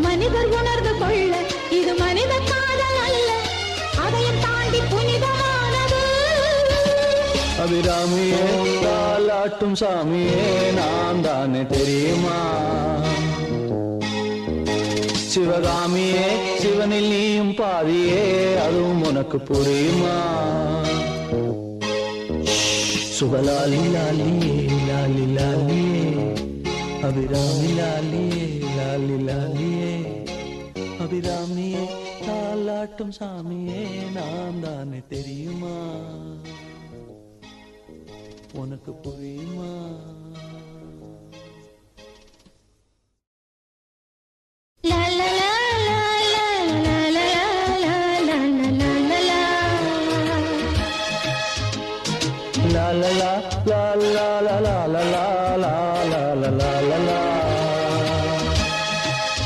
மனிதர் உணர்ந்து கொள்ள இது மனித காதல் அல்ல, அதையும் தாண்டி புனிதமானது. அபிராமியே தாலாட்டும் சாமியே நான் தானே தெரியுமா? சிவகாமியே சிவனில் நீயும் பாதியே அதுவும் உனக்கு புரியுமா? சுபலாலி லாலியே லாலி லாலியே அபிராமி லாலியே லாலி லாலியே அபிராமியே தாலாட்டும் சாமியே நான் தானே தெரியுமா? உனக்கு புரியுமா?